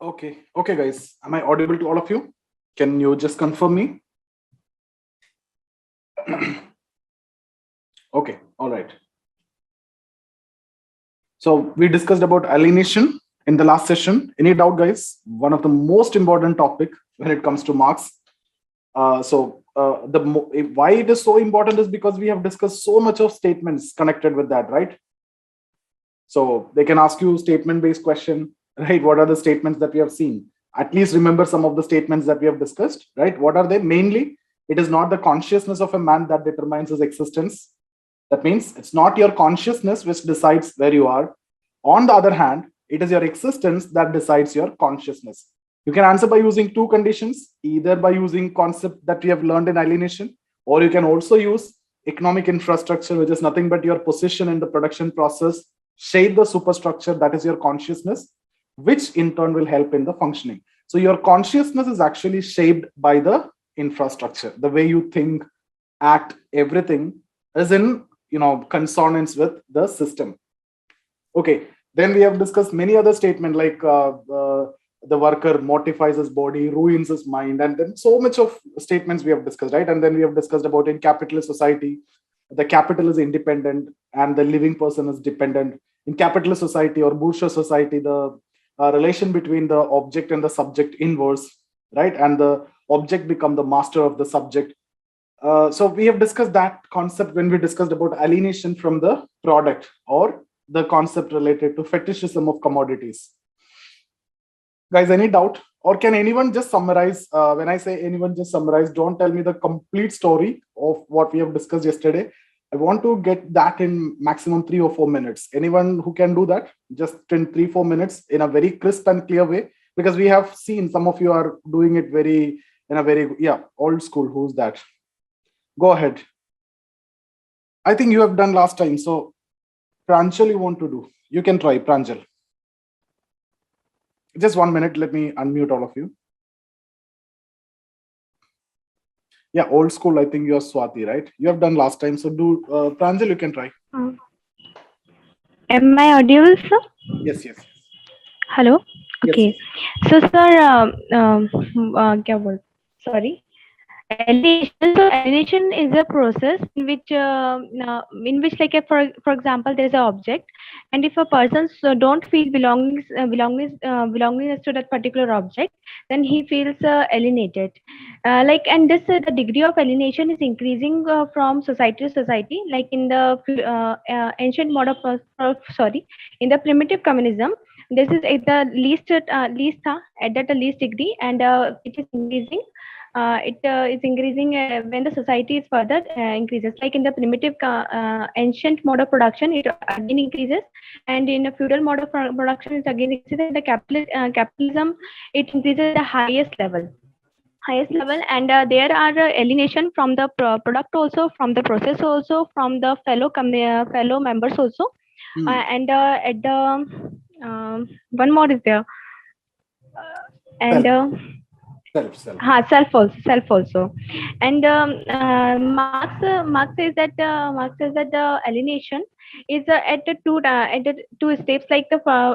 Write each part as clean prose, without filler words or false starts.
Okay. Okay, guys. Am I audible to all of you? Can you just confirm me? Okay. All right. So we discussed about alienation in the last session. Any doubt, guys? One of the most important topic when it comes to Marx. Why it is so important is because we have discussed so much of statements connected with that, right? So they can ask you statement-based question, right? What are the statements that we have seen? At least remember some of the statements that we have discussed, right? What are they? Mainly, it is not the consciousness of a man that determines his existence. That means it's not your consciousness which decides where you are. On the other hand, it is your existence that decides your consciousness. You can answer by using two conditions, either by using concept that we have learned in alienation, or you can also use economic infrastructure, which is nothing but your position in the production process, shape the superstructure that is your consciousness, which in turn will help in the functioning. So your consciousness is actually shaped by the infrastructure. The way you think, act, everything is in consonance with the system. Okay, then we have discussed many other statements like the worker mortifies his body, ruins his mind, and then so much of statements we have discussed, right? And then we have discussed about in capitalist society, the capital is independent and the living person is dependent. In capitalist society or bourgeois society, the relation between the object and the subject inverse, right? And the object become the master of the subject. So we have discussed that concept when we discussed about alienation from the product, or the concept related to fetishism of commodities. Guys, any doubt? Or can anyone just summarize? When I say anyone just summarize, don't tell me the complete story of what we have discussed yesterday. I want to get that in maximum 3 or 4 minutes. Anyone who can do that just in 3-4 minutes in a very crisp and clear way, because we have seen some of you are doing it in a very old school. Who's that? Go ahead. I think you have done last time. So Pranjal, you want to do? You can try, Pranjal. Just 1 minute. Let me unmute all of you. Yeah, old school. I think you're Swati, right? You have done last time. So do Pranjal, you can try. Am I audible, sir? Yes. Hello. Okay. Yes. So, sir, sorry. Alienation. So, alienation is a process in which, like, for example, there is an object, and if a person don't feel belongingness to that particular object, then he feels alienated. And this the degree of alienation is increasing from society to society. Like in the ancient mode in the primitive communism, this is at the least degree, and it is increasing. It is increasing when the society is further increases. Like in the primitive ancient mode of production, it again increases, and in a feudal mode of production, it again increases. And the capitalism, it increases the highest level, and there are alienation from the product also, from the process also, from the fellow members also, and at the one more is there, and. Self also, and Marx says that the alienation is at the two steps. Like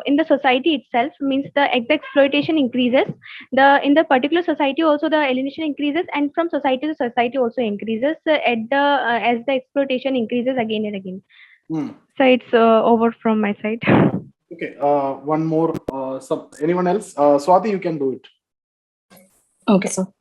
in the society itself, means the exploitation increases. In the particular society also the alienation increases, and from society to society also increases as the exploitation increases again and again. So it's over from my side. Okay. One more. Anyone else? Swati, you can do it. Okay, so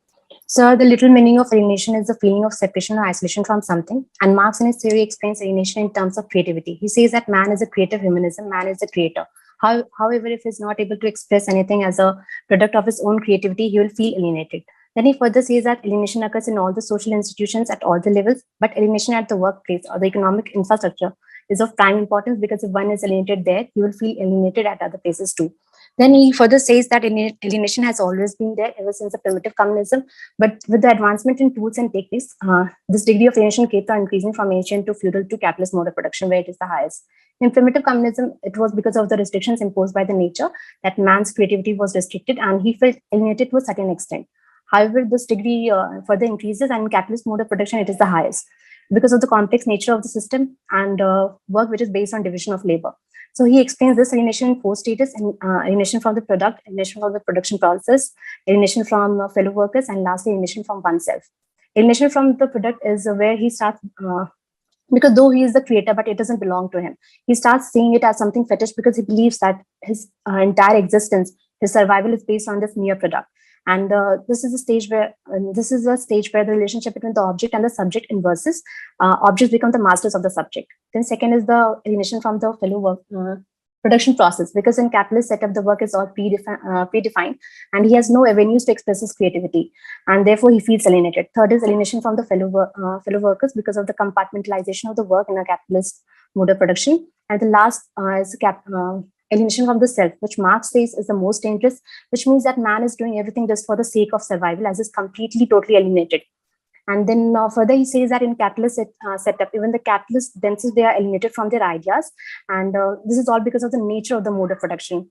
the literal meaning of alienation is the feeling of separation or isolation from something. And Marx in his theory explains alienation in terms of creativity. He says that man is a creative humanism, man is the creator. However, if he's not able to express anything as a product of his own creativity, he will feel alienated. Then he further says that alienation occurs in all the social institutions at all the levels, but alienation at the workplace or the economic infrastructure is of prime importance, because if one is alienated there, he will feel alienated at other places too. Then he further says that alienation has always been there ever since the primitive communism, but with the advancement in tools and techniques, this degree of alienation keeps on increasing from ancient to feudal to capitalist mode of production, where it is the highest. In primitive communism, it was because of the restrictions imposed by the nature that man's creativity was restricted, and he felt alienated to a certain extent. However, this degree further increases, and in capitalist mode of production, it is the highest because of the complex nature of the system and work which is based on division of labor. So he explains this alienation in 4 stages: alienation from the product, alienation from the production process, alienation from fellow workers, and lastly alienation from oneself. Alienation from the product is where he starts, because though he is the creator, but it doesn't belong to him. He starts seeing it as something fetish because he believes that his entire existence, his survival is based on this mere product. And this is a stage where the relationship between the object and the subject inverses. Objects become the masters of the subject. Then second is the alienation from the fellow work, production process, because in capitalist setup the work is all predefined, and he has no avenues to express his creativity, and therefore he feels alienated. Third is alienation from the fellow workers because of the compartmentalization of the work in a capitalist mode of production. And the last is alienation from the self, which Marx says is the most dangerous, which means that man is doing everything just for the sake of survival, as is completely, totally alienated. And then further, he says that in capitalist setup, even the capitalists themselves, they are alienated from their ideas. And this is all because of the nature of the mode of production.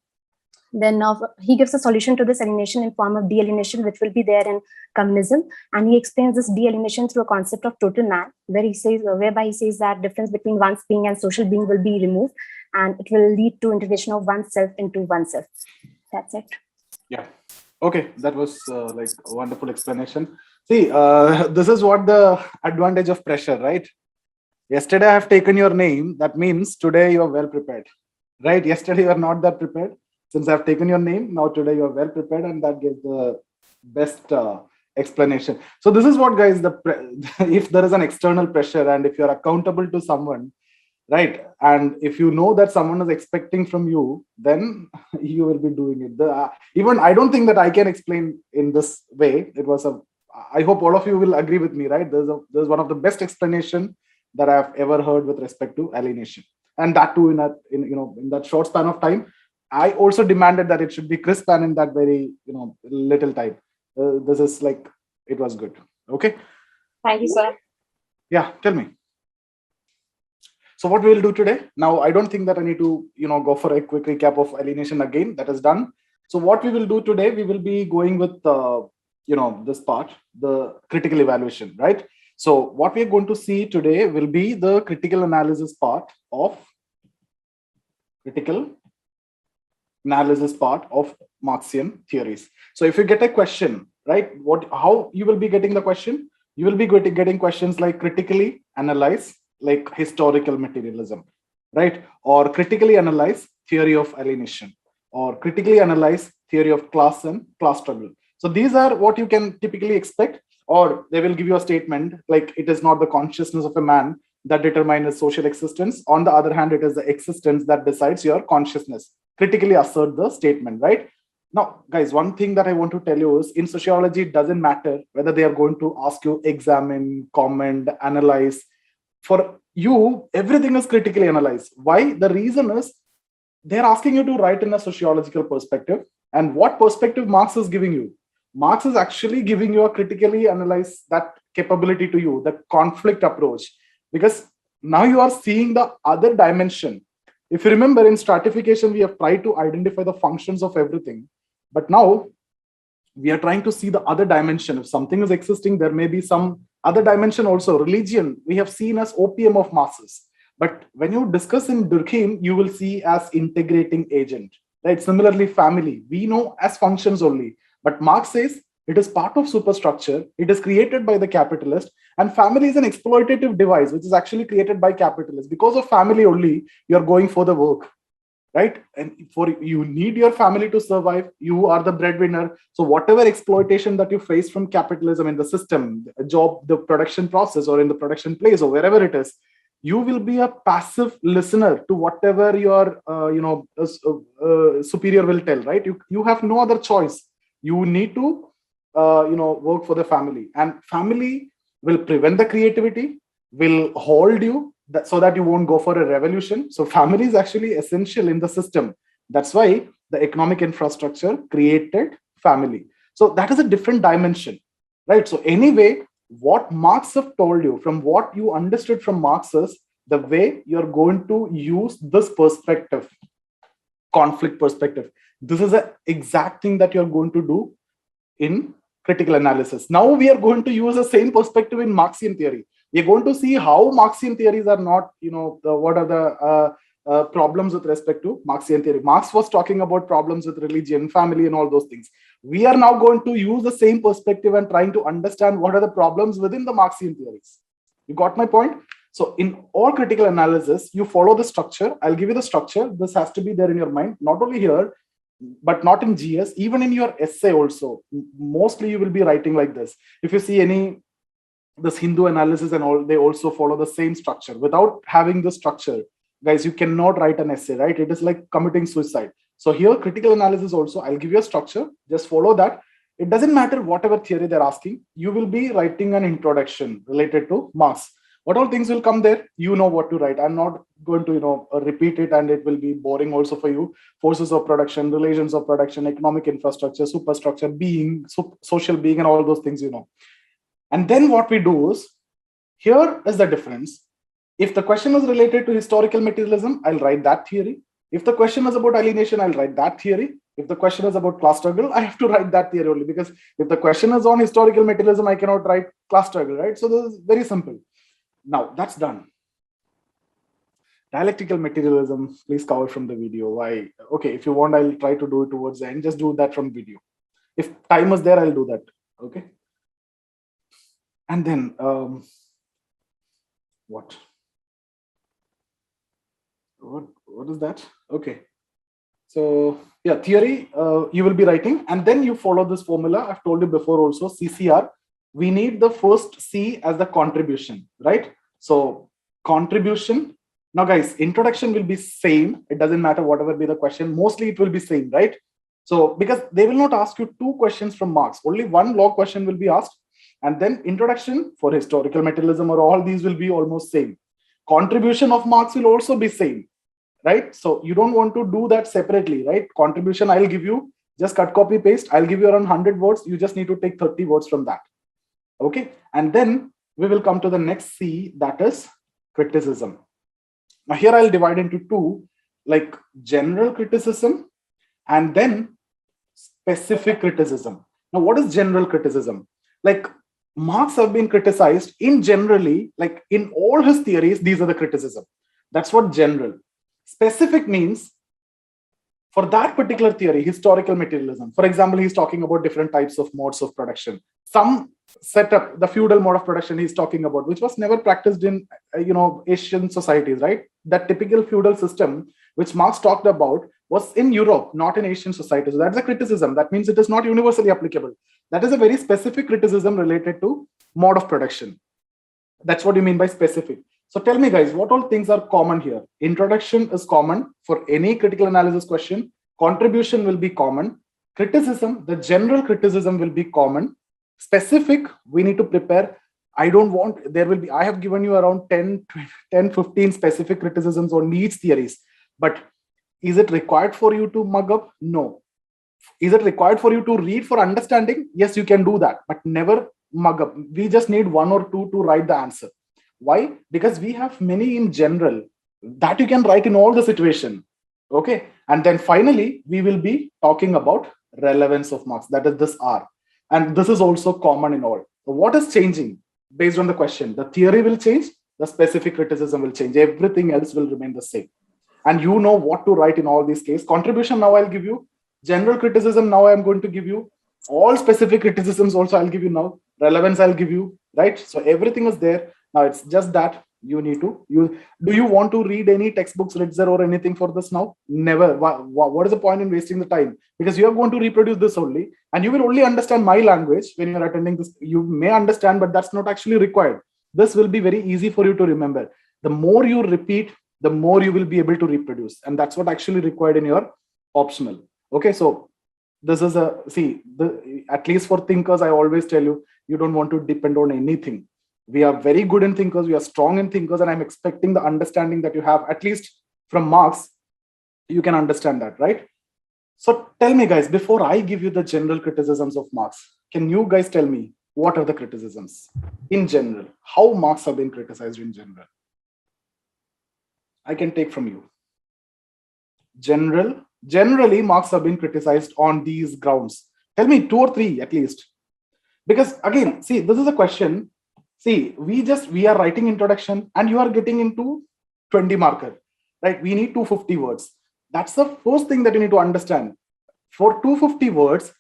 Then he gives a solution to this alienation in form of de-alienation, which will be there in communism. And he explains this de-alienation through a concept of total man, where he says, whereby he says that difference between one's being and social being will be removed, and it will lead to integration of oneself into oneself. That's it. Yeah. Okay, that was like a wonderful explanation. See, this is what the advantage of pressure, right? Yesterday I have taken your name. That means today you are well prepared, right? Yesterday you are not that prepared. Since I've taken your name, now today you are well prepared, and that gives the best explanation. So this is what, guys, if there is an external pressure and if you're accountable to someone, right, and if you know that someone is expecting from you, then you will be doing it. Even I don't think that I can explain in this way. I hope all of you will agree with me, right? There's one of the best explanation that I've ever heard with respect to alienation, and that too in that short span of time. I also demanded that it should be crisp and in that very little time. This is like, it was good. Okay. Thank you, sir. Yeah, tell me. So what we will do today? Now, I don't think that I need to go for a quick recap of alienation again. That is done. So what we will do today, we will be going with this part, the critical evaluation, right? So what we are going to see today will be the critical analysis part of Marxian theories. So if you get a question, right, how you will be getting the question? You will be getting questions like critically analyze, like historical materialism, right? Or critically analyze theory of alienation, or critically analyze theory of class and class struggle. So these are what you can typically expect, or they will give you a statement like it is not the consciousness of a man that determines social existence. On the other hand, it is the existence that decides your consciousness. Critically assert the statement, right? Now, guys, one thing that I want to tell you is in sociology, it doesn't matter whether they are going to ask you examine, comment, analyze. For you, everything is critically analyzed. Why? The reason is they're asking you to write in a sociological perspective. And what perspective Marx is giving you? Marx is actually giving you a critically analyze that capability to you, the conflict approach, because now you are seeing the other dimension. If you remember, in stratification, we have tried to identify the functions of everything. But now we are trying to see the other dimension. If something is existing, there may be some other dimension also. Religion, we have seen as opium of masses. But when you discuss in Durkheim, you will see as integrating agent, right? Similarly, family, we know as functions only. But Marx says it is part of superstructure. It is created by the capitalist. And family is an exploitative device, which is actually created by capitalists. Because of family only, you're going for the work, right? And you need your family to survive. You are the breadwinner. So whatever exploitation that you face from capitalism in the system, a job, the production process, or in the production place, or wherever it is, you will be a passive listener to whatever your superior will tell, right? You have no other choice. You need to work for the family, and family will prevent the creativity, will hold you so that you won't go for a revolution. So family is actually essential in the system. That's why the economic infrastructure created family. So that is a different dimension, right? So anyway, what Marx have told you, from what you understood from Marx, is the way you're going to use this perspective, conflict perspective. This is the exact thing that you're going to do in critical analysis. Now we are going to use the same perspective in Marxian theory. We're going to see how Marxian theories are not, what are the problems with respect to Marxian theory. Marx was talking about problems with religion, family, and all those things. We are now going to use the same perspective and trying to understand what are the problems within the Marxian theories. You got my point? So in all critical analysis, you follow the structure. I'll give you the structure. This has to be there in your mind, not only here, but not in GS, even in your essay also. Mostly you will be writing like this. If you see this Hindu analysis and all, they also follow the same structure. Without having the structure, guys, you cannot write an essay, right? It is like committing suicide. So here, critical analysis also, I'll give you a structure. Just follow that. It doesn't matter whatever theory they're asking. You will be writing an introduction related to Marx. What all things will come there? You know what to write. I'm not going to, repeat it, and it will be boring also for you. Forces of production, relations of production, economic infrastructure, superstructure, being, social being, and all those things, And then what we do is, here is the difference. If the question is related to historical materialism, I'll write that theory. If the question is about alienation, I'll write that theory. If the question is about class struggle, I have to write that theory only, because if the question is on historical materialism, I cannot write class struggle, right? So this is very simple. Now that's done. Dialectical materialism, please cover from the video. Why? Okay, if you want, I'll try to do it towards the end. Just do that from video. If time is there, I'll do that. Okay. And then what is that? Okay. So yeah, theory, you will be writing, and then you follow this formula. I've told you before also, CCR. We need the first C as the contribution, right? So contribution. Now guys, introduction will be same. It doesn't matter whatever be the question. Mostly it will be same, right? So because they will not ask you two questions from Marx, only one law question will be asked. And then introduction for historical materialism or all these will be almost same. Contribution of Marx will also be same, right? So you don't want to do that separately, right? Contribution, I'll give you, just cut, copy, paste. I'll give you around 100 words. You just need to take 30 words from that. Okay. And then we will come to the next C, that is criticism. Now here I'll divide into two, like general criticism and then specific criticism. Now what is general criticism? Like Marx have been criticized in generally, like in all his theories, these are the criticism. That's what general. Specific means for that particular theory, historical materialism. For example, he's talking about different types of modes of production. Some setup, the feudal mode of production he's talking about, which was never practiced in, Asian societies, right? That typical feudal system, which Marx talked about, was in Europe, not in Asian societies. So that's a criticism. That means it is not universally applicable. That is a very specific criticism related to mode of production. That's what you mean by specific. So tell me guys, what all things are common here? Introduction is common for any critical analysis question. Contribution will be common. Criticism, the general criticism will be common. Specific, we need to prepare. I have given you around 10, 15 specific criticisms on each theories. But is it required for you to mug up? No. Is it required for you to read for understanding? Yes, you can do that, but never mug up. We just need one or two to write the answer. Why? Because we have many in general that you can write in all the situation. Okay. And then finally, we will be talking about relevance of Marx. That is this R. And this is also common in all. So what is changing based on the question? The theory will change. The specific criticism will change. Everything else will remain the same. And you know what to write in all these cases. Contribution now I'll give you. General criticism now I'm going to give you. All specific criticisms also I'll give you now. Relevance I'll give you, right? So everything is there. Now it's just that you need to, do you want to read any textbooks, Ritzer or anything for this now? Never. What is the point in wasting the time? Because you are going to reproduce this only, and you will only understand my language when you're attending this. You may understand, but that's not actually required. This will be very easy for you to remember. The more you repeat, the more you will be able to reproduce. And that's what actually required in your optional. Okay, so this is at least for thinkers, I always tell you, you don't want to depend on anything. We are very good in thinkers, we are strong in thinkers, and I'm expecting the understanding that you have, at least from Marx, you can understand that, right? So tell me guys, before I give you the general criticisms of Marx, can you guys tell me what are the criticisms in general? How Marx have been criticized in general? I can take from you. Generally, Marx have been criticized on these grounds. Tell me 2 or 3 at least. Because again, see, this is a question. See, we are writing introduction and you are getting into 20 marker. right? We need 250 words. That's the first thing that you need to understand. For 250 words,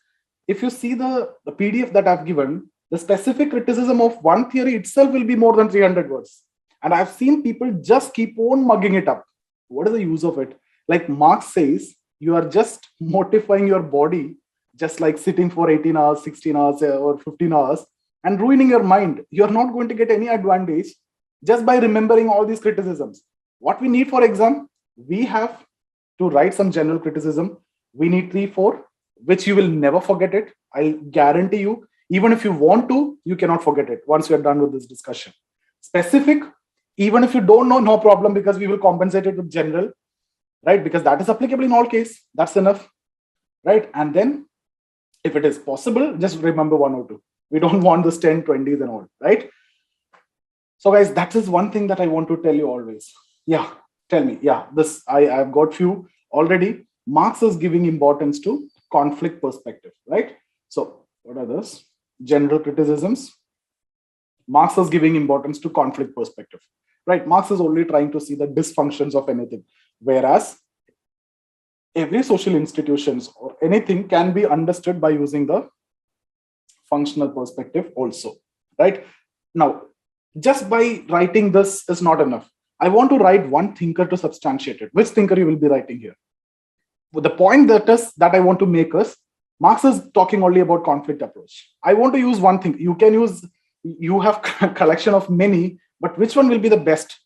if you see the PDF that I've given, the specific criticism of one theory itself will be more than 300 words. And I've seen people just keep on mugging it up. What is the use of it? Like Marx says, you are just mortifying your body, just like sitting for 18 hours, 16 hours, or 15 hours, and ruining your mind. You're not going to get any advantage just by remembering all these criticisms. What we need for exam, we have to write some general criticism. We need 3-4, which you will never forget it. I guarantee you, even if you want to, you cannot forget it once you're done with this discussion. Specific, even if you don't know, no problem, because we will compensate it with general, right? Because that is applicable in all case. That's enough, right? And then if it is possible, just remember 1 or 2. We don't want this 10, 20s and all, right? So guys, that is one thing that I want to tell you always. Yeah, tell me. Yeah, this I've got few already. Marx is giving importance to conflict perspective, right? So what are those? General criticisms. Marx is giving importance to conflict perspective, right? Marx is only trying to see the dysfunctions of anything, whereas every social institutions or anything can be understood by using the functional perspective also, right? Now, just by writing this is not enough. I want to write one thinker to substantiate it. Which thinker you will be writing here? The point that I want to make is, Marx is talking only about conflict approach. I want to use one thing. You have collection of many, but which one will be the best?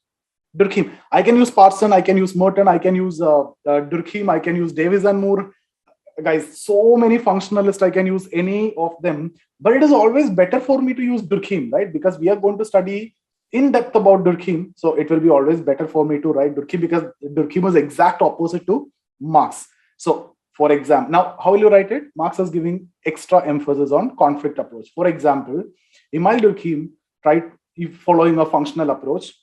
Durkheim. I can use Parson, I can use Merton, I can use Durkheim, I can use Davis and Moore. Guys, so many functionalists, I can use any of them. But it is always better for me to use Durkheim, right? Because we are going to study in depth about Durkheim. So it will be always better for me to write Durkheim, because Durkheim is exact opposite to Marx. So for example, now how will you write it? Marx is giving extra emphasis on conflict approach. For example, Emile Durkheim tried following a functional approach,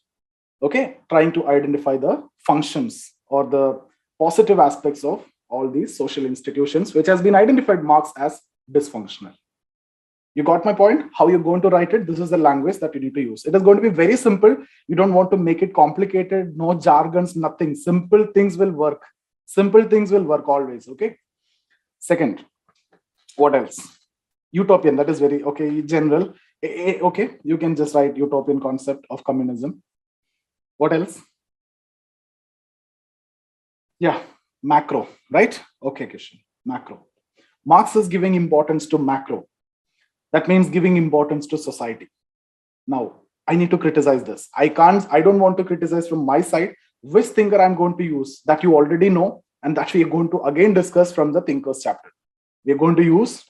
okay, trying to identify the functions or the positive aspects of all these social institutions, which has been identified Marx as dysfunctional. You got my point? How you're going to write it? This is the language that you need to use. It is going to be very simple. You don't want to make it complicated, no jargons, nothing. Simple things will work. Simple things will work always, okay? Second, what else? Utopian, that is very, okay, general. Okay, you can just write utopian concept of communism. What else? Yeah, macro, right? Okay, Kishan, macro. Marx is giving importance to macro. That means giving importance to society. Now, I need to criticize this. I don't want to criticize from my side which thinker I'm going to use, that you already know, and that we are going to again discuss from the thinkers chapter. We're going to use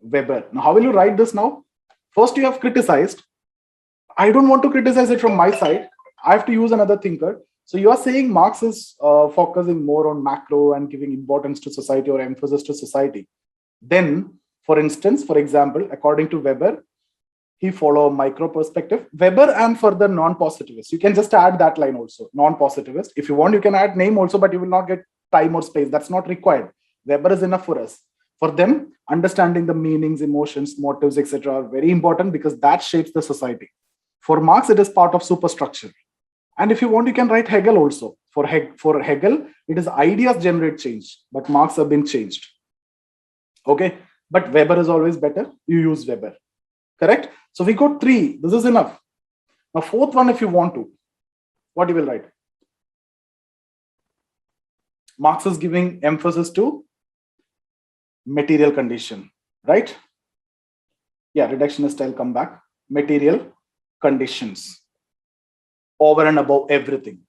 Weber. Now, how will you write this now? First, you have criticized. I don't want to criticize it from my side. I have to use another thinker. So you are saying Marx is focusing more on macro and giving importance to society or emphasis to society. Then, for instance, for example, according to Weber, he follow micro perspective. Weber and further non-positivist. You can just add that line also, non-positivist. If you want, you can add name also, but you will not get time or space. That's not required. Weber is enough for us. For them, understanding the meanings, emotions, motives, etc. are very important, because that shapes the society. For Marx, it is part of superstructure. And if you want, you can write Hegel also. For Hegel, it is ideas generate change, but Marx have been changed. Okay, but Weber is always better. You use Weber. Correct? So we got 3. This is enough. Now, 4th one, if you want to, what you will write? Marx is giving emphasis to material condition, right? Yeah, reductionist style, come back. Material conditions over and above everything,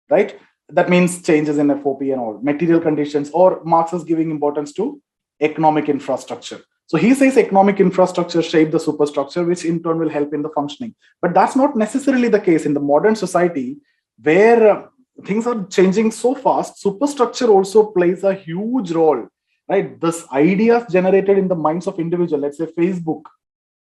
right? That means changes in FOP and all. Material conditions, or Marx is giving importance to economic infrastructure. So he says economic infrastructure shape the superstructure, which in turn will help in the functioning. But that's not necessarily the case in the modern society, where things are changing so fast. Superstructure also plays a huge role, right? This ideas generated in the minds of individuals, let's say Facebook,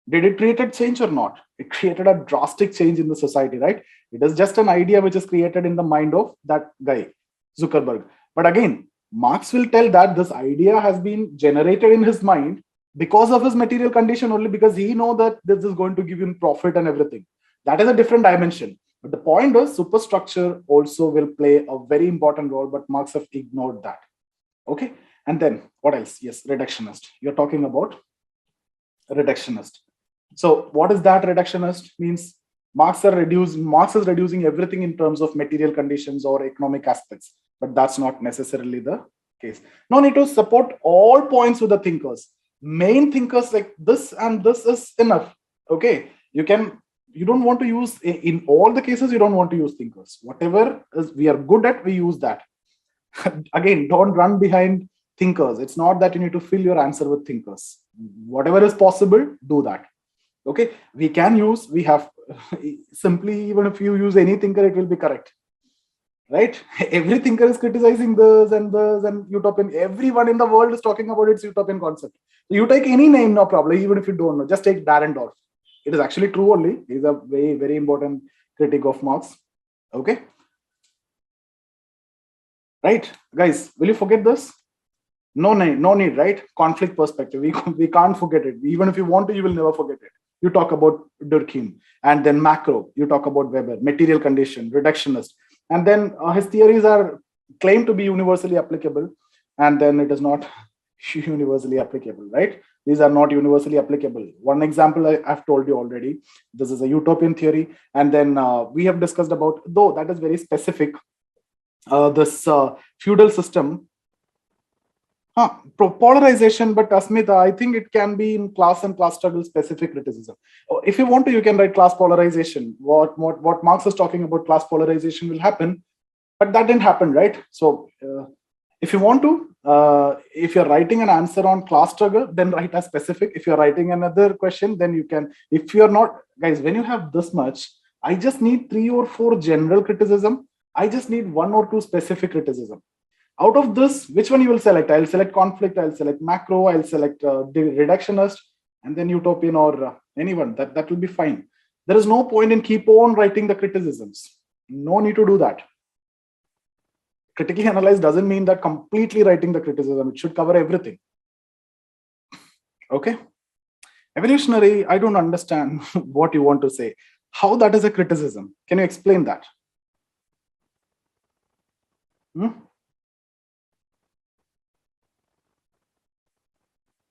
did it create a change or not? It created a drastic change in the society, right? It is just an idea which is created in the mind of that guy, Zuckerberg. But again, Marx will tell that this idea has been generated in his mind because of his material condition only, because he knows that this is going to give him profit and everything. That is a different dimension. But the point is, superstructure also will play a very important role, but Marx have ignored that. Okay, and then what else? Yes, reductionist. You're talking about reductionist. So what is that reductionist? Means Marx is reducing everything in terms of material conditions or economic aspects, but that's not necessarily the case. No need to support all points with the thinkers. Main thinkers like this and this is enough. Okay, you don't want to use, in all the cases, you don't want to use thinkers. Whatever is we are good at, we use that. Again, don't run behind thinkers. It's not that you need to fill your answer with thinkers. Whatever is possible, do that. Okay, we have simply, even if you use any thinker, it will be correct, right? Every thinker is criticizing this and utopian. Everyone in the world is talking about its utopian concept. So you take any name, no problem, even if you don't know. Just take Dahrendorf. It is actually true only. He's a very, very important critic of Marx. Okay, right, guys? Will you forget this? No need, right? Conflict perspective. We can't forget it. Even if you want to, you will never forget it. You talk about Durkheim, and then macro. You talk about Weber, material condition, reductionist, and then his theories are claimed to be universally applicable, and then it is not universally applicable, right? These are not universally applicable. One example I've told you already. This is a utopian theory, and then we have discussed about, though that is very specific, this feudal system. Polarization, but Asmita, I think it can be in class and class struggle specific criticism. If you want to, you can write class polarization. What Marx is talking about, class polarization will happen, but that didn't happen, right? So if you want to, if you're writing an answer on class struggle, then write as specific. If you're writing another question, then you can. If you're not, guys, when you have this much, I just need 3 or 4 general criticism. I just need 1 or 2 specific criticism. Out of this, which one you will select? I'll select conflict, I'll select macro, I'll select reductionist, and then utopian or anyone. That will be fine. There is no point in keep on writing the criticisms. No need to do that. Critically analyze doesn't mean that completely writing the criticism. It should cover everything. Okay. Evolutionary, I don't understand what you want to say. How that is a criticism? Can you explain that?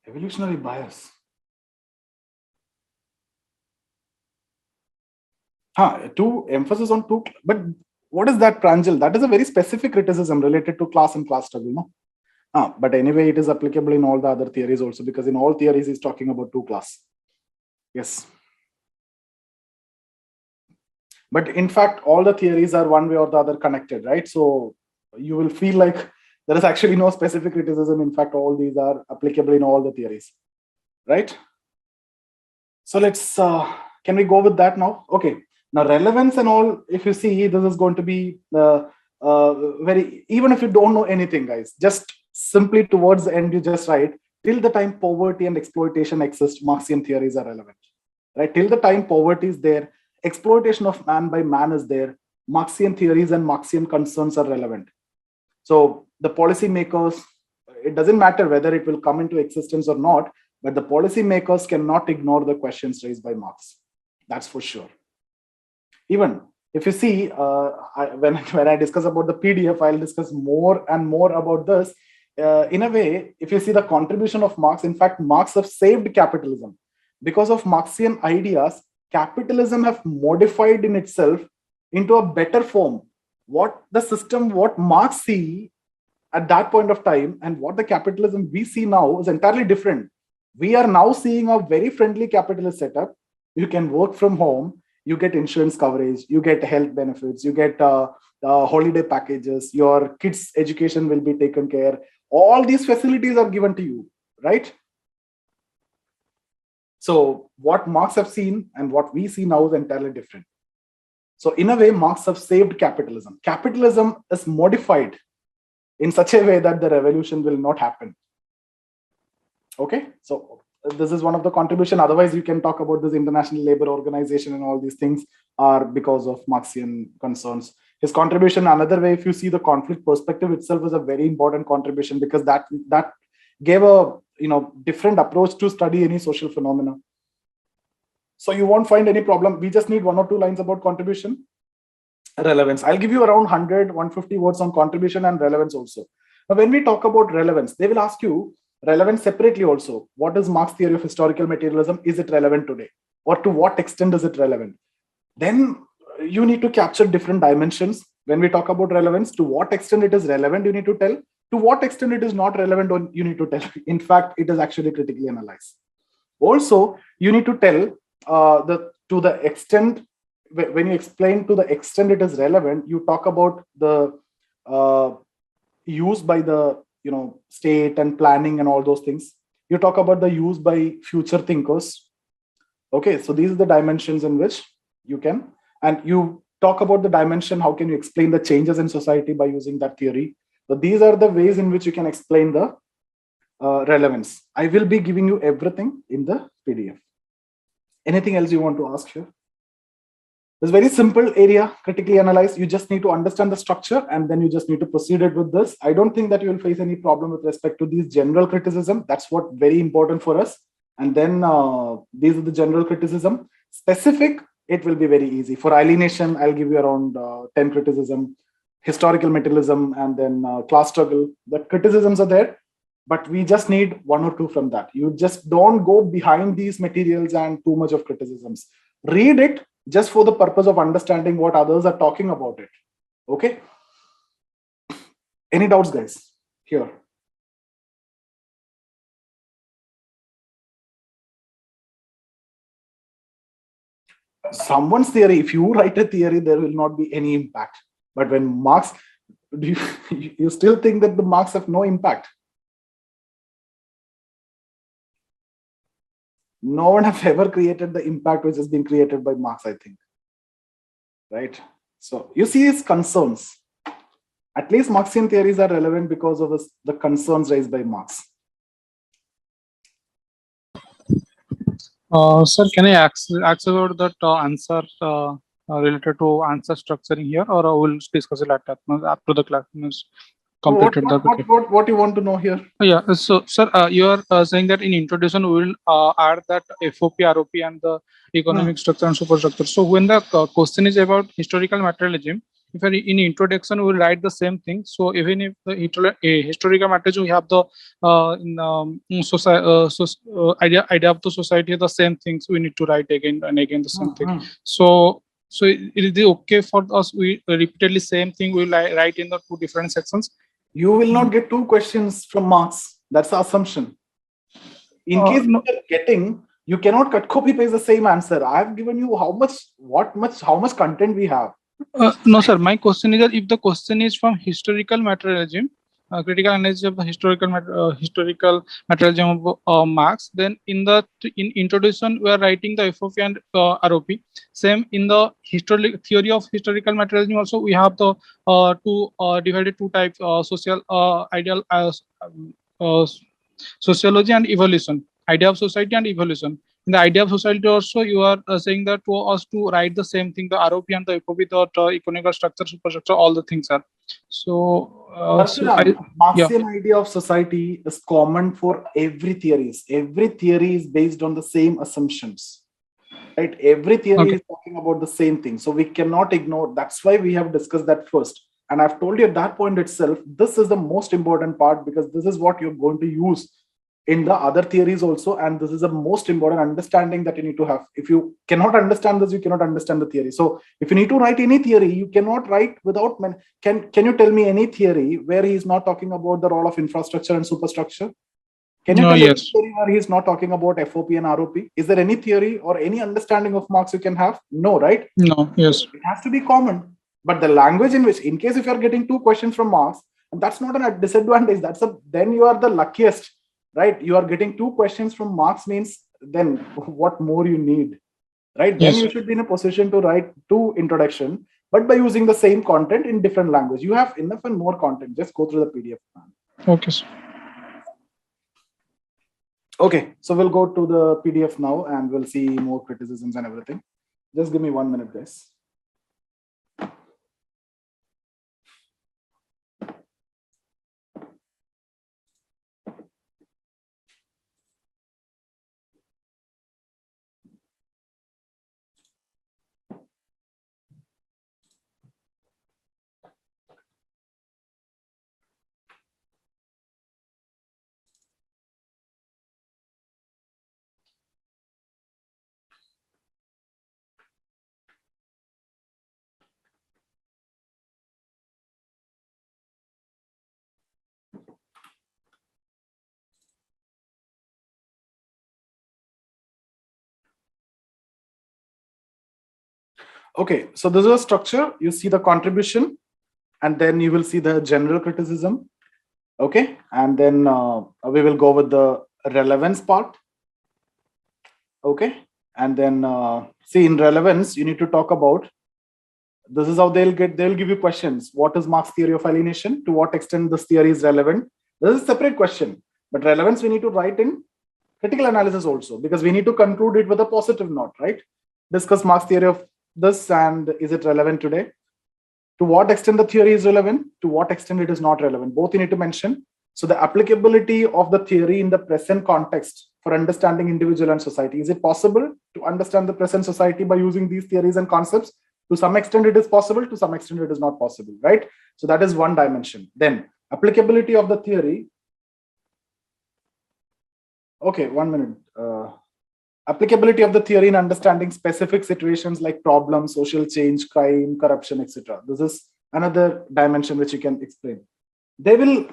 Evolutionary bias. Two emphasis on two, but what is that, Pranjal? That is a very specific criticism related to class and class struggle, no? But anyway, it is applicable in all the other theories also, because in all theories he's talking about 2 class. Yes. But in fact, all the theories are one way or the other connected, right? So you will feel like there is actually no specific criticism. In fact, all these are applicable in all the theories, right? So let's, can we go with that now? Okay. Now relevance and all, if you see, this is going to be very, even if you don't know anything, guys, just simply towards the end, you just write, till the time poverty and exploitation exist, Marxian theories are relevant, right? Till the time poverty is there, exploitation of man by man is there, Marxian theories and Marxian concerns are relevant. So the policymakers, it doesn't matter whether it will come into existence or not, but the policymakers cannot ignore the questions raised by Marx. That's for sure. Even if you see, when I discuss about the PDF, I'll discuss more and more about this. In a way, if you see the contribution of Marx, in fact, Marx have saved capitalism. Because of Marxian ideas, capitalism have modified in itself into a better form. What the system, what Marx see at that point of time and what the capitalism we see now is entirely different. We are now seeing a very friendly capitalist setup. You can work from home, you get insurance coverage, you get health benefits, you get holiday packages, your kids' education will be taken care. All these facilities are given to you, right? So what Marx have seen and what we see now is entirely different. So in a way, Marx have saved capitalism. Capitalism is modified in such a way that the revolution will not happen. Okay, so this is one of the contribution. Otherwise, you can talk about this International Labor Organization and all these things are because of Marxian concerns. His contribution, another way, if you see the conflict perspective itself, is a very important contribution because that gave a different approach to study any social phenomena. So you won't find any problem. We just need 1 or 2 lines about contribution. relevance. I'll give you around 100, 150 words on contribution and relevance also. Now, when we talk about relevance, they will ask you relevance separately also. What is Marx's theory of historical materialism? Is it relevant today? Or to what extent is it relevant? Then you need to capture different dimensions. When we talk about relevance, to what extent it is relevant, you need to tell. To what extent it is not relevant, you need to tell. In fact, it is actually critically analyzed. Also, you need to tell to the extent, when you explain to the extent it is relevant, you talk about the use by the state and planning and all those things. You talk about the use by future thinkers. Okay, so these are the dimensions in which you can, and you talk about the dimension, how can you explain the changes in society by using that theory. So these are the ways in which you can explain the relevance. I will be giving you everything in the PDF. Anything else you want to ask here? It's very simple area, critically analyze. You just need to understand the structure and then you just need to proceed it with this. I don't think that you will face any problem with respect to these general criticism. That's what very important for us. And then these are the general criticism. Specific, it will be very easy. For alienation, I'll give you around 10 criticism, historical materialism, and then class struggle. The criticisms are there, but we just need one or two from that. You just don't go behind these materials and too much of criticisms. Read it just for the purpose of understanding what others are talking about it. Okay. Any doubts, guys? Here. Someone's theory, if you write a theory, there will not be any impact. But when Marx, do you still think that the Marx have no impact? No one has ever created the impact which has been created by Marx, I think. Right? So you see his concerns. At least Marxian theories are relevant because of the concerns raised by Marx. Sir, can I ask about that answer related to answer structuring here, or we'll discuss it after the class is completed? What you want to know here? Yeah, so sir, you are saying that in introduction we will add that FOP, ROP, and the economic structure and superstructure. So when the question is about historical materialism, if in introduction we will write the same thing. So even if the historical materialism, we have the idea of the society, the same things we need to write again and again the same thing. So it is okay for us, we repeatedly same thing we will write in the two different sections. You will not get two questions from Marx. That's the assumption. In case you're getting, you cannot copy paste the same answer. I have given you how much content we have. No, sir. My question is that if the question is from historical materialism, critical analysis of the historical materialism of Marx, then in introduction we are writing the FOP and ROP. Same in the theory of historical materialism also we have the divided two types: social ideal sociology and evolution. Idea of society and evolution. In the idea of society also, you are saying that to us to write the same thing, the ROP and the FOP, the economic structure, superstructure, all the things are. So, Marxian idea of society is common for every theories. Every theory is based on the same assumptions. Right? Every theory is talking about the same thing. So we cannot ignore. That's why we have discussed that first. And I've told you at that point itself, this is the most important part because this is what you're going to use in the other theories also, and this is the most important understanding that you need to have. If you cannot understand this, you cannot understand the theory. So if you need to write any theory, you cannot write without can you tell me any theory where he's not talking about the role of infrastructure and superstructure? Can you tell me any theory where he's not talking about FOP and ROP? Is there any theory or any understanding of Marx you can have? No, right? No, yes. It has to be common. But the language in which, in case if you're getting two questions from Marx, and that's not a disadvantage, then you are the luckiest. Right, you are getting two questions from Marx means then what more you need, right? Then you should be in a position to write two introduction, but by using the same content in different language. You have enough and more content. Just go through the PDF. Okay, sir. Okay, so we'll go to the PDF now and we'll see more criticisms and everything. Just give me 1 minute, guys. Okay, so this is a structure. You see the contribution, and then you will see the general criticism. Okay, and then we will go with the relevance part. Okay, and then see, in relevance, you need to talk about, this is how they'll give you questions. What is Marx's theory of alienation? To what extent this theory is relevant? This is a separate question, but relevance we need to write in critical analysis also, because we need to conclude it with a positive note, right? Discuss Marx's theory of this, and is it relevant today? To what extent the theory is relevant? To what extent it is not relevant? Both you need to mention. So the applicability of the theory in the present context for understanding individual and society. Is it possible to understand the present society by using these theories and concepts? To some extent it is possible, to some extent it is not possible, right? So that is one dimension. Then applicability of the theory. Okay, 1 minute. Applicability of the theory in understanding specific situations like problems, social change, crime, corruption, etc. This is another dimension which you can explain. They will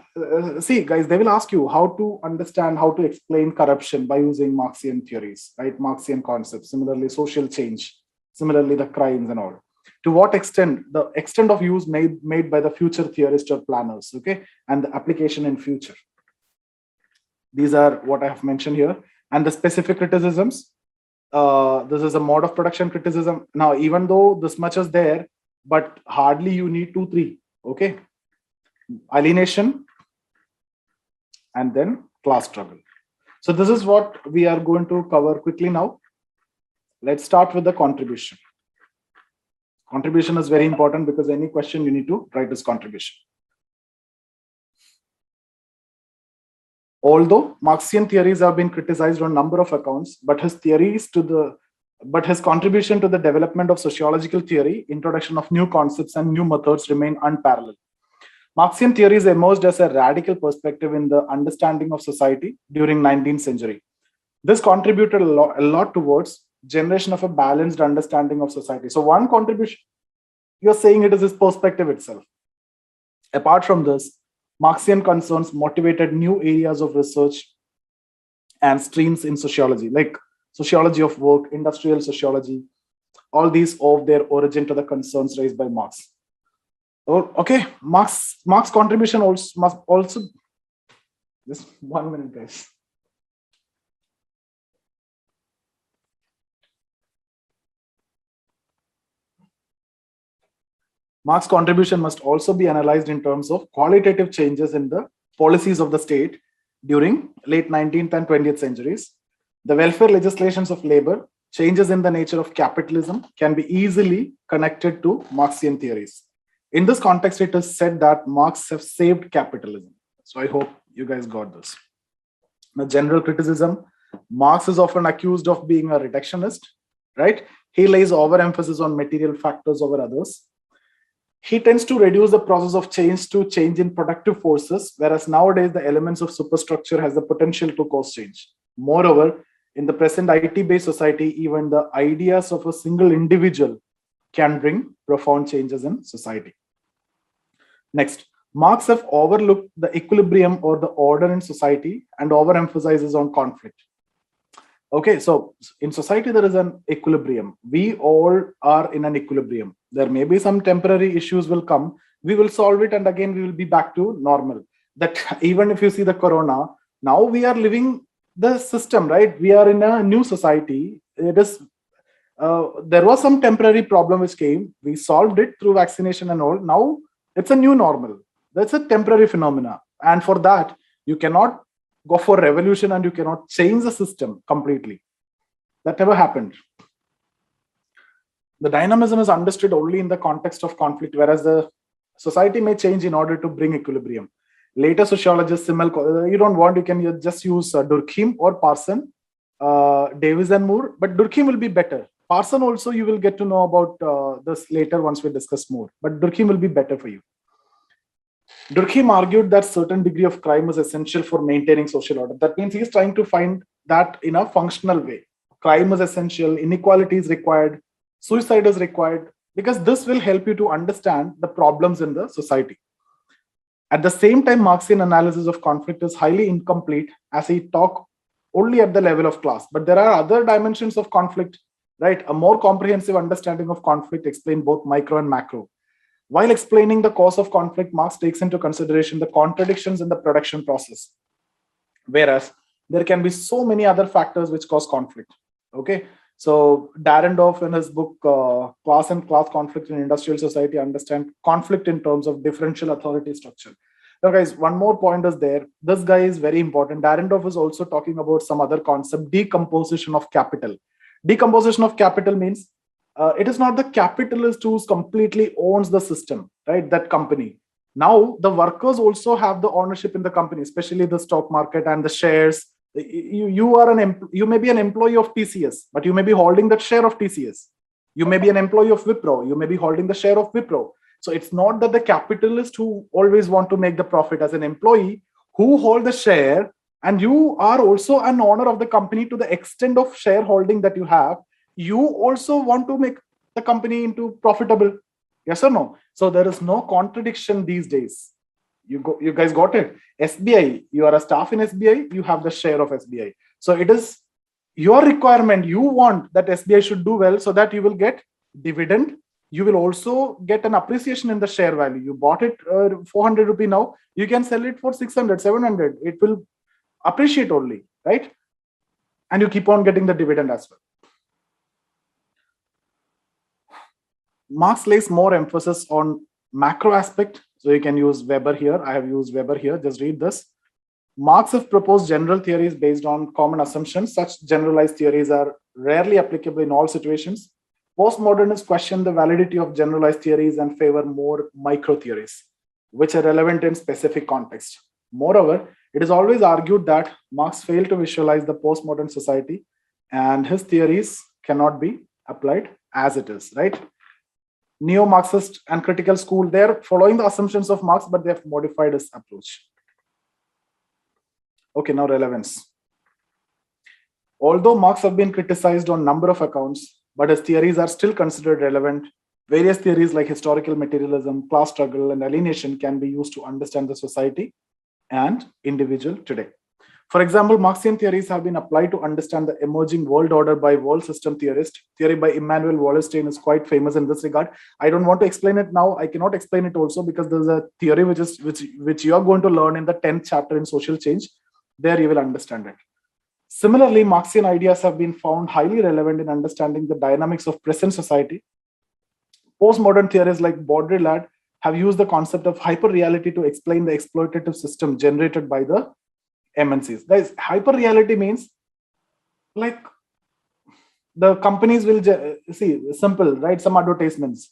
see, guys, they will ask you how to understand, how to explain corruption by using Marxian theories, right? Marxian concepts. Similarly, social change. Similarly, the crimes and all. To what extent, the extent of use made by the future theorists or planners, okay? And the application in future. These are what I have mentioned here. And the specific criticisms. This is a mode of production criticism. Now, even though this much is there, but hardly you need 2, 3, okay? Alienation, and then class struggle. So this is what we are going to cover quickly now. Let's start with the contribution. Contribution is very important because any question you need to write this contribution. Although Marxian theories have been criticized on a number of accounts, but his contribution to the development of sociological theory, introduction of new concepts and new methods remain unparalleled. Marxian theories emerged as a radical perspective in the understanding of society during 19th century. This contributed a lot towards generation of a balanced understanding of society. So one contribution, you're saying it is his perspective itself. Apart from this, Marxian concerns motivated new areas of research and streams in sociology, like sociology of work, industrial sociology. All these owe their origin to the concerns raised by Marx. Okay, Marx contribution also must also. Just 1 minute, guys. Marx's contribution must also be analyzed in terms of qualitative changes in the policies of the state during late 19th and 20th centuries. The welfare legislations of labor, changes in the nature of capitalism can be easily connected to Marxian theories. In this context, it is said that Marx has saved capitalism. So I hope you guys got this. The general criticism, Marx is often accused of being a reductionist, right? He lays overemphasis on material factors over others. He tends to reduce the process of change to change in productive forces, whereas nowadays the elements of superstructure has the potential to cause change. Moreover, in the present IT-based society, even the ideas of a single individual can bring profound changes in society. Next, Marx have overlooked the equilibrium or the order in society and overemphasizes on conflict. Okay, so in society, there is an equilibrium. We all are in an equilibrium. There may be some temporary issues will come. We will solve it, and again, we will be back to normal. That even if you see the corona, now we are living the system, right? We are in a new society. It is there was some temporary problem which came. We solved it through vaccination and all. Now it's a new normal. That's a temporary phenomena, and for that you cannot go for revolution and you cannot change the system completely. That never happened. The dynamism is understood only in the context of conflict, whereas the society may change in order to bring equilibrium. Later sociologists, you don't want, you can just use Durkheim or Parson, Davis and Moore, but Durkheim will be better. Parson also you will get to know about this later once we discuss more, but Durkheim will be better for you. Durkheim argued that certain degree of crime is essential for maintaining social order. That means he is trying to find that in a functional way. Crime is essential, inequality is required, suicide is required, because this will help you to understand the problems in the society. At the same time, Marxian analysis of conflict is highly incomplete as he talk only at the level of class. But there are other dimensions of conflict right? A more comprehensive understanding of conflict explains both micro and macro. While explaining the cause of conflict, Marx takes into consideration the contradictions in the production process, whereas there can be so many other factors which cause conflict. Okay, so Dahrendorf in his book Class and Class Conflict in Industrial Society understand conflict in terms of differential authority structure. Now guys, one more point is there. This guy is very important. Dahrendorf is also talking about some other concept, decomposition of capital. Decomposition of capital means it is not the capitalist who completely owns the system, right? That company. Now the workers also have the ownership in the company, especially the stock market and the shares. You may be an employee of TCS, but you may be holding that share of TCS. You may be an employee of Wipro. You may be holding the share of Wipro. So it's not that the capitalist who always want to make the profit. As an employee who hold the share, and you are also an owner of the company to the extent of shareholding that you have, you also want to make the company into profitable. Yes or no? So there is no contradiction these days. You guys got it. SBI, you are a staff in SBI, you have the share of SBI. So it is your requirement. You want that SBI should do well so that you will get dividend. You will also get an appreciation in the share value. You bought it 400 rupee now, you can sell it for 600, 700. It will appreciate only, right? And you keep on getting the dividend as well. Marx lays more emphasis on macro aspect. So you can use Weber here. I have used Weber here. Just read this. Marx has proposed general theories based on common assumptions. Such generalized theories are rarely applicable in all situations. Postmodernists question the validity of generalized theories and favor more micro theories, which are relevant in specific context. Moreover, it is always argued that Marx failed to visualize the postmodern society and his theories cannot be applied as it is, right? Neo-Marxist and critical school, they're following the assumptions of Marx, but they have modified his approach. Okay, now relevance. Although Marx have been criticized on number of accounts, but his theories are still considered relevant. Various theories like historical materialism, class struggle, and alienation can be used to understand the society and individual today. For example, Marxian theories have been applied to understand the emerging world order by world system theorist. Theory by Immanuel Wallerstein is quite famous in this regard. I don't want to explain it now. I cannot explain it also because there's a theory which you are going to learn in the 10th chapter in social change. There you will understand it. Similarly, Marxian ideas have been found highly relevant in understanding the dynamics of present society. Postmodern theories like Baudrillard have used the concept of hyperreality to explain the exploitative system generated by the MNCs. Guys, hyperreality means like the companies will see, simple, right? Some advertisements.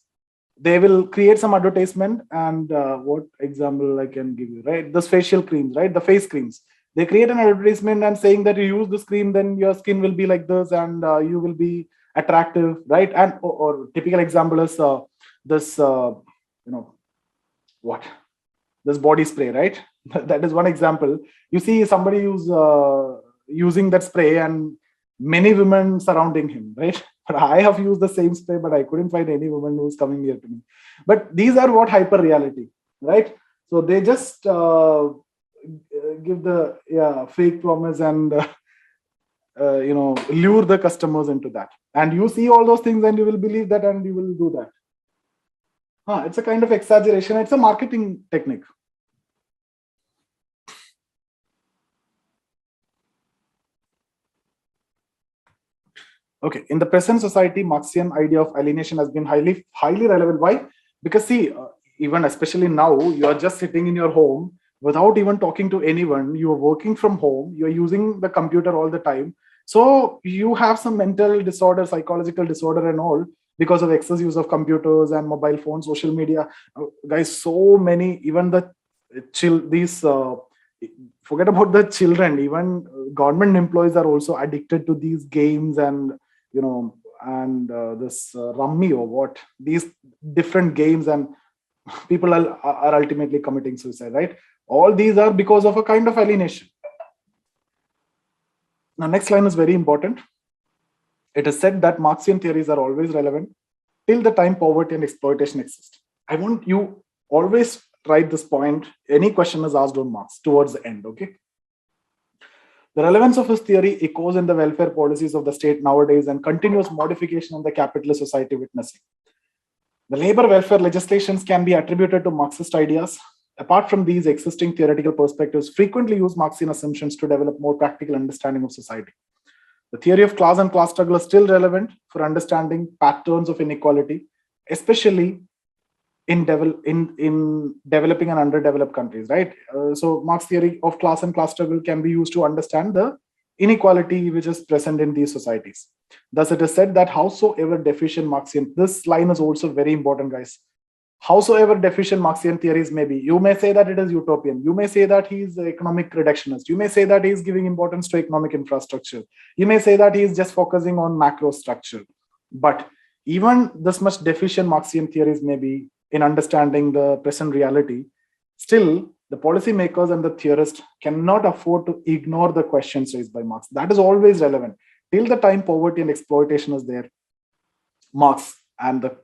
They will create some advertisement, and what example I can give you, right? This facial creams, right? The face creams. They create an advertisement and saying that you use this cream, then your skin will be like this, and you will be attractive, right? And or typical example is this, what? This body spray, right? That is one example. You see somebody who's using that spray and many women surrounding him, right? But I have used the same spray, but I couldn't find any woman who's coming near to me. But these are what hyper reality, right? So they just give the fake promise and lure the customers into that. And you see all those things and you will believe that and you will do that. It's a kind of exaggeration. It's a marketing technique. Okay, in the present society, Marxian idea of alienation has been highly relevant. Why? Because see, even especially now, you are just sitting in your home without even talking to anyone. You are working from home. You are using the computer all the time. So you have some mental disorder, psychological disorder and all because of excess use of computers and mobile phones, social media. Guys, so many, even the forget about the children, even government employees are also addicted to these games and this rummy or what, these different games, and people are ultimately committing suicide, right? All these are because of a kind of alienation. Now, next line is very important. It is said that Marxian theories are always relevant till the time poverty and exploitation exist. I want you always write this point. Any question is asked on Marx towards the end, okay? The relevance of his theory echoes in the welfare policies of the state nowadays and continuous modification in the capitalist society witnessing. The labor welfare legislations can be attributed to Marxist ideas. Apart from these, existing theoretical perspectives frequently use Marxian assumptions to develop more practical understanding of society. The theory of class and class struggle is still relevant for understanding patterns of inequality, especially in developing and underdeveloped countries, right? So Marx theory of class and class struggle can be used to understand the inequality which is present in these societies. Thus, it is said that howsoever deficient Marxian, this line is also very important, guys. Howsoever deficient Marxian theories may be, you may say that it is utopian. You may say that he is economic reductionist. You may say that he is giving importance to economic infrastructure. You may say that he is just focusing on macro structure. But even this much deficient Marxian theories may be in understanding the present reality, still the policymakers and the theorists cannot afford to ignore the questions raised by Marx. That is always relevant. Till the time poverty and exploitation is there, Marx and the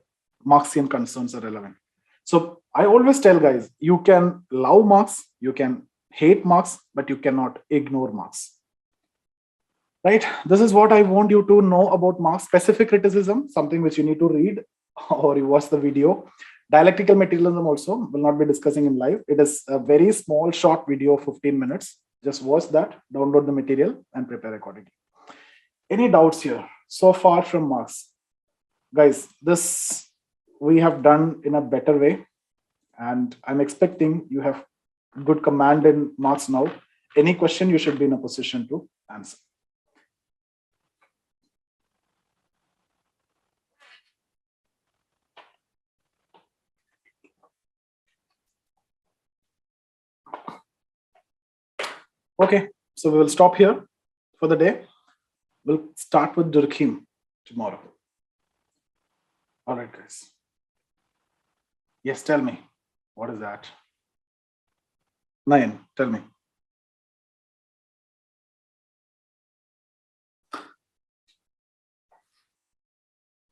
Marxian concerns are relevant. So I always tell guys, you can love Marx, you can hate Marx, but you cannot ignore Marx. Right? This is what I want you to know about Marx. Specific criticism, something which you need to read or you watch the video. Dialectical materialism also will not be discussing in live. It is a very small, short video of 15 minutes. Just watch that, download the material and prepare accordingly. Any doubts here so far from Marx? Guys, this we have done in a better way. And I'm expecting you have good command in Marx now. Any question you should be in a position to answer. Okay, so we will stop here for the day. We'll start with Durkheim tomorrow. All right, guys. Yes, tell me. What is that? 9, tell me.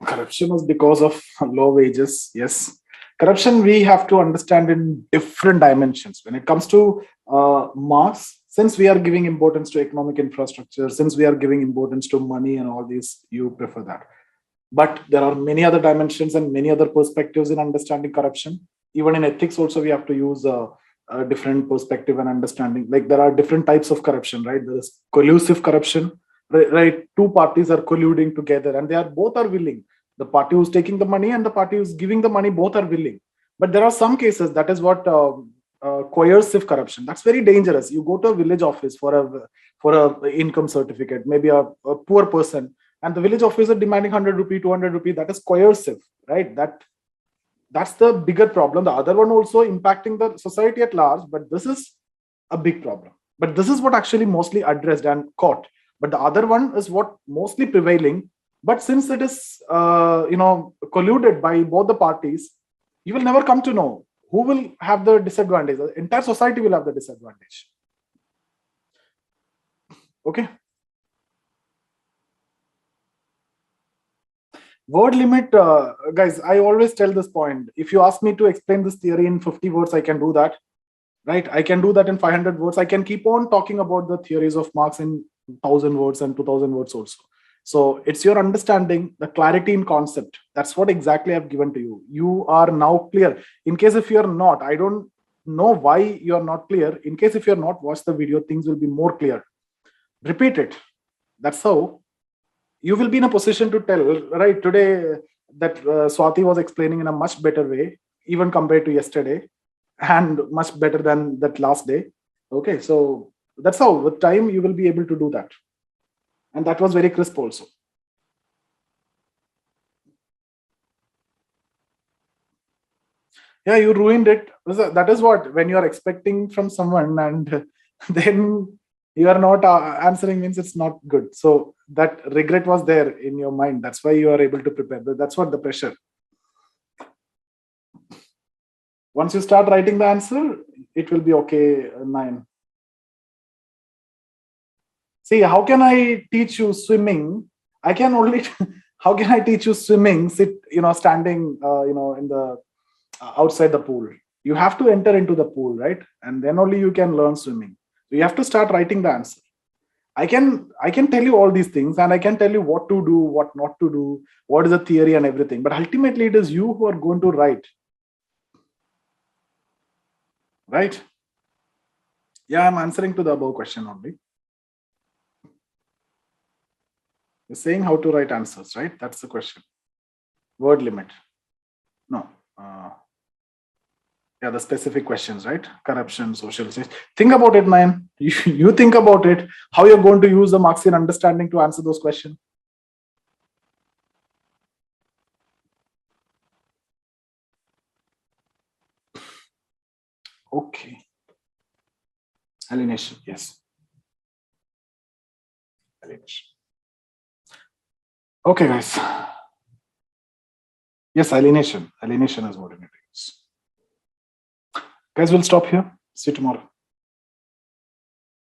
Corruption is because of low wages. Yes. Corruption we have to understand in different dimensions. When it comes to Marx, since we are giving importance to economic infrastructure, since we are giving importance to money and all these, you prefer that. But there are many other dimensions and many other perspectives in understanding corruption. Even in ethics also, we have to use a different perspective and understanding. Like there are different types of corruption, right? There's collusive corruption, right? Two parties are colluding together and they are both are willing. The party who's taking the money and the party who's giving the money, both are willing. But there are some cases, that is what coercive corruption. That's very dangerous. You go to a village office for a income certificate, maybe a poor person, and the village officer demanding 100 rupee, 200 rupee. That is coercive, right? That's the bigger problem. The other one also impacting the society at large, but this is a big problem. But this is what actually mostly addressed and caught. But the other one is what mostly prevailing. But since it is colluded by both the parties, you will never come to know who will have the disadvantage. The entire society will have the disadvantage. Okay. Word limit, guys, I always tell this point. If you ask me to explain this theory in 50 words, I can do that. Right? I can do that in 500 words. I can keep on talking about the theories of Marx in 1,000 words and 2,000 words also. So it's your understanding, the clarity in concept. That's what exactly I've given to you. You are now clear. In case if you're not, I don't know why you're not clear. In case if you're not, watch the video, things will be more clear. Repeat it. That's how you will be in a position to tell, right? Today, that Swati was explaining in a much better way, even compared to yesterday, and much better than that last day. Okay, so that's how with time you will be able to do that. And that was very crisp also. Yeah, you ruined it. That is what, when you are expecting from someone and then you are not answering, means it's not good. So that regret was there in your mind. That's why you are able to prepare. That's what the pressure. Once you start writing the answer, it will be okay. 9. See, how can I teach you swimming? I can only, how can I teach you swimming? Standing, in the outside the pool. You have to enter into the pool, right? And then only you can learn swimming. So you have to start writing the answer. I can tell you all these things, and I can tell you what to do, what not to do, what is the theory and everything. But ultimately, it is you who are going to write. Right? Yeah, I'm answering to the above question only. You're saying how to write answers, right? That's the question. Word limit. No. Yeah, the specific questions, right? Corruption, social justice. Think about it, man. You think about it, how you're going to use the Marxian understanding to answer those questions. Okay. Alienation, yes. Alienation. Okay, guys. Yes, alienation. Alienation is what it is. Guys, we'll stop here. See you tomorrow.